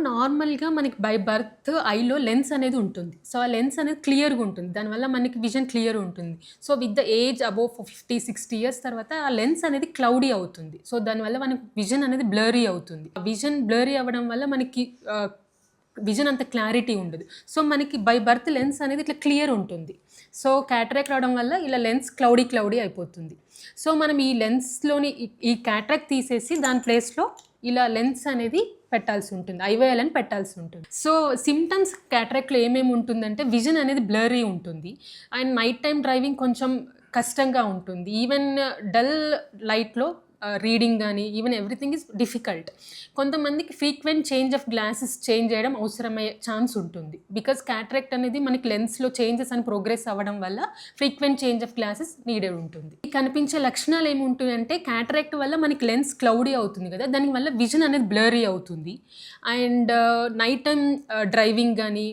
నార్మల్‌గా మనకి by birth ఐలో lens అనేది ఉంటుంది. సో, ఆ లెన్స్ అనేది క్లియర్‌గా ఉంటుంది. దానివల్ల మనకి విజన్ క్లియర్ ఉంటుంది. So, with the age above 50, 60 years తర్వాత ఆ లెన్స్ అనేది క్లౌడీ అవుతుంది. సో, దానివల్ల మనకి విజన్ అనేది బ్లర్రీ అవుతుంది. విజన్ బ్లర్రీ అవ్వడం వల్ల మనకి విజన్ అంత క్లారిటీ ఉండదు. సో, మనకి బై బర్త్ లెన్స్ అనేది ఇట్లా క్లియర్ ఉంటుంది. సో, క్యాటరాక్ట్ రావడం వల్ల ఇలా లెన్స్ క్లౌడీ అయిపోతుంది. సో, మనం ఈ లెన్స్‌లోని ఈ క్యాటరాక్ట్ తీసేసి దాని ప్లేస్‌లో ఇలా లెన్స్ అనేది పెట్టాల్సి ఉంటుంది. ఐఓఎల్ అని పెట్టాల్సి ఉంటుంది. సో, సింప్టమ్స్ క్యాటరాక్ట్‌లో ఏమేమి ఉంటుందంటే విజన్ అనేది బ్లర్రీ ఉంటుంది. అండ్ నైట్ టైమ్ డ్రైవింగ్ కొంచెం కష్టంగా ఉంటుంది. ఈవెన్ డల్ లైట్‌లో రీడింగ్ గానీ ఈవెన్ ఎవ్రీథింగ్ ఈజ్ డిఫికల్ట్. కొంతమందికి frequent change of glasses change చేయడం అవసరమయ్యే ఛాన్స్ ఉంటుంది. బికాజ్ క్యాటరాక్ట్ అనేది మనకి లెన్స్‌లో చేంజెస్ అని ప్రోగ్రెస్ అవ్వడం వల్ల frequent change of glasses needed ఉంటుంది. కనిపించే లక్షణాలు ఏముంటాయంటే క్యాటరాక్ట్ వల్ల మనకి లెన్స్ క్లౌడీ అవుతుంది కదా! దానివల్ల విజన్ అనేది బ్లర్రీ అవుతుంది. అండ్ నైట్ టైమ్ డ్రైవింగ్ గానీ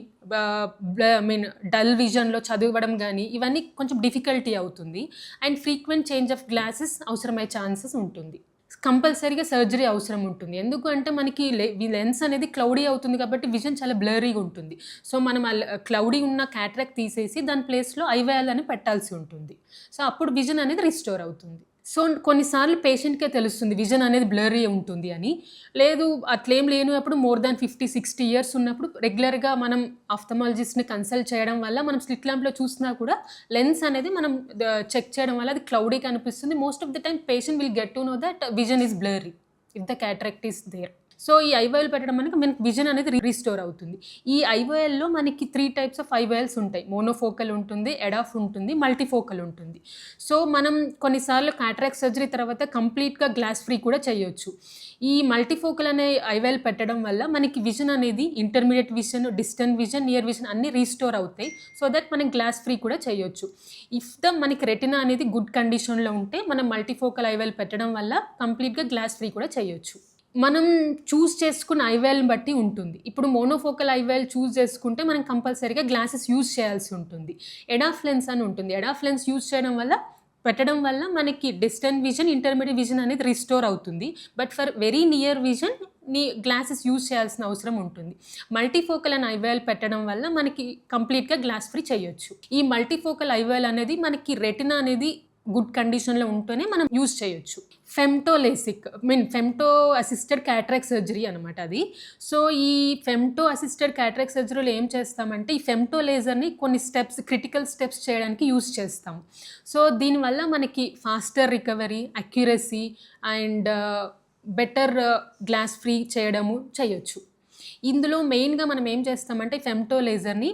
డల్ విజన్‌లో చదవడం గానీ ఇవన్నీ కొంచెం డిఫికల్టీ అవుతుంది. And frequent change of glasses అవసరమయ్యే ఛాన్సెస్ ఉంటుంది. కంపల్సరీగా సర్జరీ అవసరం ఉంటుంది. ఎందుకు అంటే మనకి లెన్స్ అనేది క్లౌడీ అవుతుంది కాబట్టి విజన్ చాలా బ్లర్రీగా ఉంటుంది. సో, మనం క్లౌడీ ఉన్న క్యాటరాక్ట్ తీసేసి దాని ప్లేస్‌లో ఐఓఎల్ అని పెట్టాల్సి ఉంటుంది. సో, అప్పుడు విజన్ అనేది రిస్టోర్ అవుతుంది. సో, కొన్నిసార్లు పేషెంట్‌కే తెలుస్తుంది విజన్ అనేది బ్లర్రీ ఉంటుంది అని. లేదు అట్లేం లేనప్పుడు మోర్ దాన్ 50, 60 ఇయర్స్ ఉన్నప్పుడు రెగ్యులర్‌గా మనం ఆఫ్థమాలజిస్ట్‌ని కన్సల్ట్ చేయడం వల్ల మనం స్లిట్ ల్యాంప్‌లో చూసినా కూడా లెన్స్ అనేది మనం చెక్ చేయడం వల్ల అది క్లౌడీ కనిపిస్తుంది. Most of the time patient will get to know that vision is blurry if the cataract is there. So, ఈ ఐఓఎల్ పెట్టడం మనకి విజన్ అనేది రిస్టోర్ అవుతుంది. ఈ ఐఓఎల్‌లో మనకి 3 టైప్స్ ఆఫ్ ఐఓఎల్స్ ఉంటాయి. మోనోఫోకల్ ఉంటుంది, ఎడాఫ్ ఉంటుంది, మల్టీఫోకల్ ఉంటుంది. సో, మనం కొన్నిసార్లు క్యాటరాక్ట్ సర్జరీ తర్వాత కంప్లీట్‌గా గ్లాస్ ఫ్రీ కూడా చేయొచ్చు. ఈ మల్టీఫోకల్ అనే ఐఓఎల్ పెట్టడం వల్ల మనకి విజన్ అనేది intermediate vision, distant vision, near vision అన్నీ రీస్టోర్ అవుతాయి. సో దట్ మనం గ్లాస్ ఫ్రీ కూడా చేయొచ్చు. ఇఫ్ మనకి రెటినా అనేది గుడ్ కండిషన్‌లో ఉంటే మనం మల్టీఫోకల్ ఐఓఎల్ పెట్టడం వల్ల కంప్లీట్‌గా గ్లాస్ ఫ్రీ కూడా చేయొచ్చు. మనం చూజ్ చేసుకున్న ఐఓఎల్‌ని బట్టి ఉంటుంది. ఇప్పుడు మోనోఫోకల్ ఐఓఎల్ చూజ్ చేసుకుంటే మనం కంపల్సరీగా గ్లాసెస్ యూజ్ చేయాల్సి ఉంటుంది. ఎడాఫ్ లెన్స్ అని ఉంటుంది. ఎడాఫ్ లెన్స్ యూజ్ పెట్టడం వల్ల మనకి డిస్టెంట్ విజన్, ఇంటర్మీడియేట్ విజన్ అనేది రిస్టోర్ అవుతుంది. But for very near vision glasses use చేయాల్సిన అవసరం ఉంటుంది. మల్టీఫోకల్ అని ఐఓఎల్ పెట్టడం వల్ల మనకి కంప్లీట్‌గా గ్లాస్ ఫ్రీ చేయొచ్చు. ఈ మల్టీఫోకల్ ఐఓఎల్ అనేది మనకి రెటినా అనేది గుడ్ కండిషన్‌లో ఉంటేనే మనం యూజ్ చేయొచ్చు. ఫెమ్టో అసిస్టెడ్ క్యాటరాక్ట్ సర్జరీ అనమాట అది. సో, ఈ ఫెమ్టో అసిస్టెడ్ క్యాటరాక్ట్ సర్జరీలో ఏం చేస్తామంటే ఈ ఫెమ్టో లేజర్‌ని కొన్ని క్రిటికల్ స్టెప్స్ చేయడానికి యూజ్ చేస్తాం. సో, దీనివల్ల మనకి faster recovery, accuracy and better glass free చేయొచ్చు. ఇందులో మెయిన్‌గా మనం ఏం చేస్తామంటే ఫెమ్టో లేజర్‌ని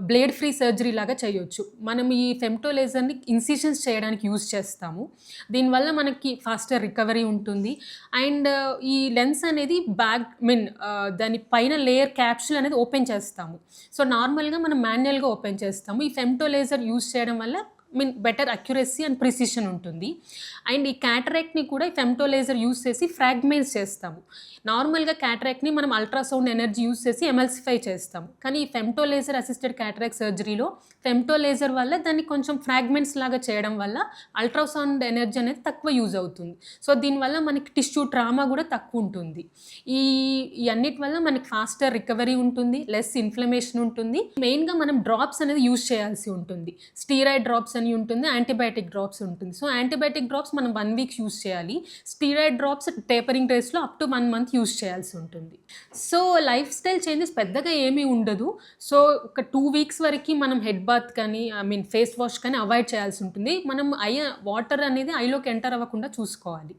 బ్లేడ్ ఫ్రీ సర్జరీ లాగా చేయొచ్చు. మనం ఈ ఫెమ్టో లేజర్‌ని ఇన్సిషన్స్ చేయడానికి యూజ్ చేస్తాము. దీనివల్ల మనకి ఫాస్టర్ రికవరీ ఉంటుంది. అండ్ ఈ లెన్స్ అనేది దాని పైన లేయర్ క్యాప్సూల్ అనేది ఓపెన్ చేస్తాము. సో, నార్మల్‌గా మనం మాన్యుయల్‌గా ఓపెన్ చేస్తాము. ఈ ఫెమ్టో లేజర్ యూజ్ చేయడం వల్ల బెటర్ అక్యురసీ అండ్ ప్రిసిషన్ ఉంటుంది. అండ్ ఈ క్యాటరాక్ట్‌ని కూడా ఈ ఫెమ్టో లేజర్ యూజ్ చేసి ఫ్రాగ్మెంట్స్ చేస్తాము. నార్మల్‌గా క్యాటరాక్ట్‌ని మనం అల్ట్రాసౌండ్ ఎనర్జీ యూజ్ చేసి ఎమల్సిఫై చేస్తాము. కానీ ఈ ఫెమ్టో లేజర్ అసిస్టెడ్ క్యాటరాక్ట్ సర్జరీలో ఫెమ్టో లేజర్ వల్ల దాన్ని కొంచెం ఫ్రాగ్మెంట్స్ లాగా చేయడం వల్ల అల్ట్రాసౌండ్ ఎనర్జీ అనేది తక్కువ యూజ్ అవుతుంది. సో, దీనివల్ల మనకి టిష్యూ ట్రామా కూడా తక్కువ ఉంటుంది. ఈ అన్నిటి వల్ల మనకి ఫాస్టర్ రికవరీ ఉంటుంది, లెస్ ఇన్ఫ్లమేషన్ ఉంటుంది. మెయిన్‌గా మనం డ్రాప్స్ అనేది యూజ్ చేయాల్సి ఉంటుంది. స్టీరాయిడ్ డ్రాప్స్ అని ఉంటుంది, యాంటీబయాటిక్ డ్రాప్స్ ఉంటుంది. సో, యాంటీబయాటిక్ డ్రాప్స్ మనం 1 వీక్ యూజ్ చేయాలి. స్టీరాయిడ్ డ్రాప్స్ టేపరింగ్ డేస్‌లో అప్ టు 1 మంత్ యూజ్ చేయాల్సి ఉంటుంది. సో, లైఫ్ స్టైల్ చేంజెస్ పెద్దగా ఏమీ ఉండదు. సో, ఒక 2 వీక్స్ వరకు మనం హెడ్ బాత్ కానీ ఫేస్ వాష్ కానీ అవాయిడ్ చేయాల్సి ఉంటుంది. మనం వాటర్ అనేది ఐలోకి ఎంటర్ అవ్వకుండా చూసుకోవాలి.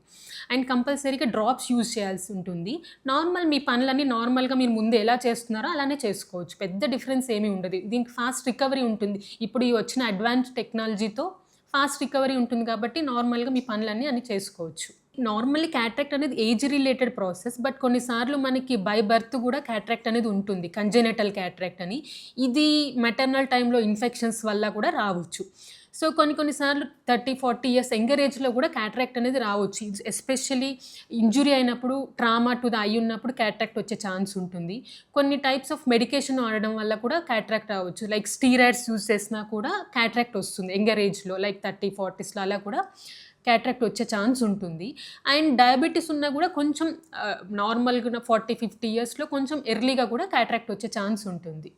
అండ్ కంపల్సరీగా డ్రాప్స్ యూజ్ చేయాల్సి ఉంటుంది. మీ పనులన్నీ నార్మల్‌గా మీరు ముందు ఎలా చేస్తున్నారో అలానే చేసుకోవచ్చు. పెద్ద డిఫరెన్స్ ఏమీ ఉండదు. దీనికి ఫాస్ట్ రికవరీ ఉంటుంది. ఇప్పుడు ఈ వచ్చిన అడ్వాన్స్ టెక్నాలజీతో ఫాస్ట్ రికవరీ ఉంటుంది కాబట్టి నార్మల్‌గా మీ పనులన్నీ చేసుకోవచ్చు. నార్మల్లీ క్యాటరాక్ట్ అనేది ఏజ్ రిలేటెడ్ ప్రాసెస్. బట్ కొన్నిసార్లు మనకి బై బర్త్ కూడా క్యాటరాక్ట్ అనేది ఉంటుంది. కంజెనిటల్ క్యాటరాక్ట్ అని. ఇది మెటర్నల్ టైంలో ఇన్ఫెక్షన్స్ వల్ల కూడా రావచ్చు. సో, కొన్నిసార్లు 30, 40 ఇయర్స్ యంగర్ ఏజ్‌లో కూడా క్యాటరాక్ట్ అనేది రావచ్చు. ఎస్పెషల్లీ ఇంజ్యూరీ అయినప్పుడు, ట్రామా టు ద ఐ ఉన్నప్పుడు క్యాటరాక్ట్ వచ్చే ఛాన్స్ ఉంటుంది. కొన్ని టైప్స్ ఆఫ్ మెడికేషన్ వాడడం వల్ల కూడా క్యాటరాక్ట్ రావచ్చు. లైక్ స్టీరాయిడ్స్ యూజ్ చేసినా కూడా క్యాటరాక్ట్ వస్తుంది యంగర్ ఏజ్‌లో. లైక్ 30, 40స్‌లో అలా కూడా క్యాట్రాక్ట్ వచ్చే ఛాన్స్ ఉంటుంది. అండ్ డయాబెటీస్ ఉన్నా కూడా కొంచెం నార్మల్గా 40-50 ఇయర్స్లో కొంచెం ఎర్లీగా కూడా క్యాట్రాక్ట్ వచ్చే ఛాన్స్ ఉంటుంది.